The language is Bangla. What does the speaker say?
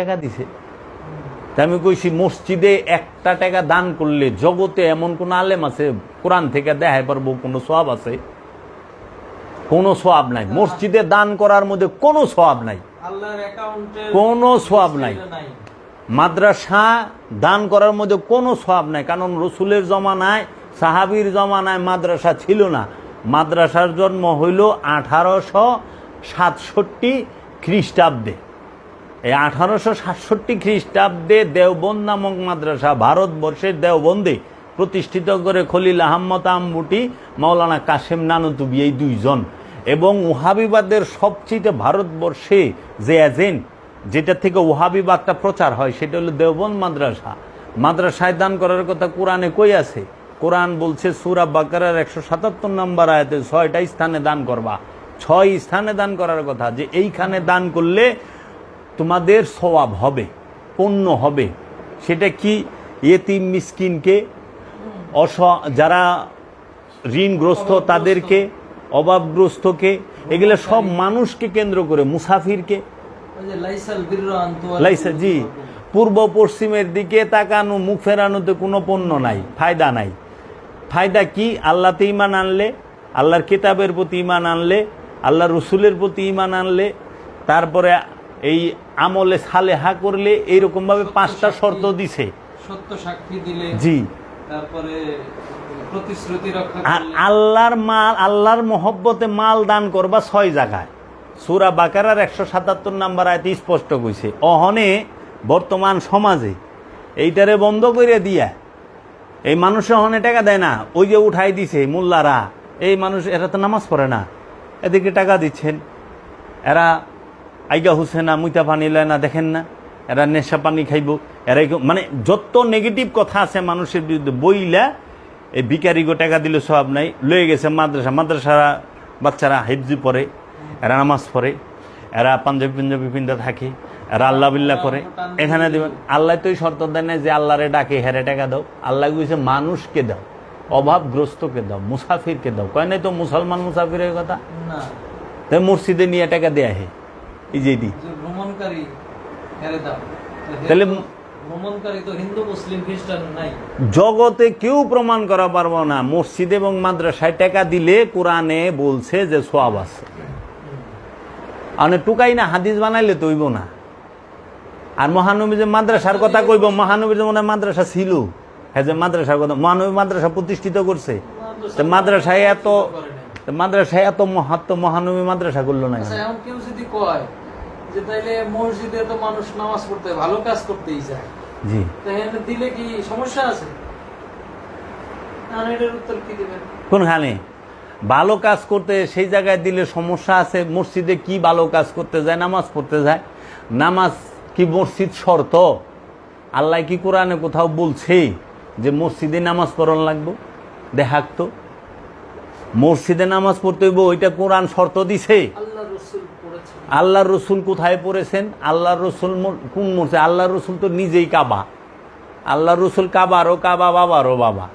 টাকা দিছে। আমি কইছি মসজিদে 1 টাকা দান করলে জগতে এমন কোন আলেম আছে কোরআন থেকে দেখাই পারবো কোনো সওয়াব আছে? কোনো সওয়াব নাই। মসজিদে দান করার মধ্যে কোনো সওয়াব নাই, কোনো সওয়াব নাই। মাদ্রাসা দান করার মধ্যে কোনো সওয়াব নাই, কারণ রসুলের জমানায় সাহাবীর জমানায় মাদ্রাসা ছিল না। মাদ্রাসার জন্ম হইল 1867 খ্রিস্টাব্দে। এই 1867 খ্রিস্টাব্দে দেওবন্দ নামক মাদ্রাসা ভারতবর্ষের দেওবন্দে প্রতিষ্ঠিত করে খলিল আহমদ আম্বুটি, মাওলানা কাশেম নানুতুবি, এই দুইজন। এবং ওহাবিবাদের সবচেয়ে ভারতবর্ষে যে এজেন্ট, যেটা থেকে ওহাবিবাদটা প্রচার হয়, সেটা হলো দেওবন্দ মাদ্রাসা। মাদ্রাসায় দান করার কথা কোরআনে কই আছে? কোরআন বলছে সূরা বাকারার 177 নম্বর আয়াতে 6টা স্থানে দান করবা। 6 স্থানে দান করার কথা, যে এইখানে দান করলে তোমাদের সওয়াব হবে, পুণ্য হবে। সেটা কি? ইয়েতিম মিসকিনকে, যারা ঋণগ্রস্ত তাদেরকে, অভাবগ্রস্তকে, এগুলো সব মানুষকে কেন্দ্র করে, মুসাফিরকে। লাইসা জি, পূর্ব পশ্চিমের দিকে তাকানো, মুখ ফেরানোতে কোনো পণ্য নাই, ফায়দা নাই। ফায়দা কি? আল্লাহতে ঈমান আনলে, আল্লাহর কিতাবের প্রতি ঈমান আনলে, আল্লাহর রসুলের প্রতি ঈমান আনলে, তারপরে এই আমলে সালেহা করলে, এইরকম ভাবে 5টা শর্ত দিছে। সত্য সাক্ষী দিলে, জি, তারপরে প্রতিশ্রুতি রক্ষা করলে, আল্লাহর মাল, আল্লাহর মহব্বতে মাল দান করবা 6 জায়গায়। সূরা বাকারার 177 নম্বর আয়াতে স্পষ্ট কইছে। অহনে বর্তমান সমাজে এইটারে বন্ধ করে দিয়া এই মানুষ অহনে টাকা দেয় না, ওই যে উঠাই দিছে মোল্লারা, এই মানুষ, এরা তো নামাজ পড়ে না, এদিকে টাকা দিচ্ছেন। এরা আইগা হুসে না, মুইতা পানি লয় না, দেখেন না, এরা নেশা পানি খাইব, এরা মানে যত নেগেটিভ কথা আছে মানুষের বিরুদ্ধে বইলা, এই ভিখারিগো টাকা দিলে সওয়াব নাই, লয়ে গেছে মাদ্রাসা। মাদ্রাসারা বাচ্চারা হিফজি পড়ে, এরা নামাজ পড়ে, এরা পাঞ্জাবি পিন্দা থাকে, এরা আল্লাহ বিল্লাহ করে। এখানে দেবেন, আল্লাহ তো শর্ত দেয় না যে আল্লাহরে ডাকে হেরে টাকা দাও। আল্লাহ কইছে মানুষকে দাও, অভাবগ্রস্তকে দাও, মুসাফিরকে দাও। কয় নাই তো মুসলমান মুসাফিরের কথা? তাই মসজিদে নিয়ে টাকা দেয়া হে, এই যে ভ্রমণকারী হেরে দাও। তাহলে ভ্রমণকারী তো হিন্দু মুসলিম খ্রিস্টান নাই, জগতে কেউ প্রমাণ করা পারবো না মসজিদ এবং মাদ্রাসায় টাকা দিলে কোরআনে বলছে যে সওয়াব আছে। আর টুকাই না হাদিস বানাইলে তো হইব না। আর মহানবী যে মাদ্রাসার কথা কইব, মহানবীর যে মনে মাদ্রাসা ছিল, হ্যাঁ, যে মাদ্রাসার কথা, মহানবী মাদ্রাসা প্রতিষ্ঠিত করছে। মাদ্রাসায় এত মাহাত্ম্য, মহানবী মাদ্রাসা করলো না। এখন কেউ যদি কয় যে তাইলে মসজিদে তো মানুষ নামাজ পড়তে, ভালো কাজ করতেই যায়, জি, তাহলে দিলে কি সমস্যা আছে? এটার উত্তর কি দিবেন? কোনখানে ভালো কাজ করতে সেই জায়গায় দিলে সমস্যা আছে? মসজিদে কি ভালো কাজ করতে যায়? নামাজ পড়তে যায়। নামাজ কি মসজিদ শর্ত? আল্লাহ কি কোরআনে কোথাও বলছে যে মসজিদে নামাজ পড়ন লাগবো? দেখাক তো, মসজিদে নামাজ পড়তে হইব, ওইটা কোরআন শর্ত দিছে? আল্লাহর রসুল কোথায় পড়েছেন? আল্লাহর রসুল কোন মসজিদ? আল্লাহর রসুল তো নিজেই কাবা। আল্লাহর রসুল কাবারও কাবা, বাবারও বাবা।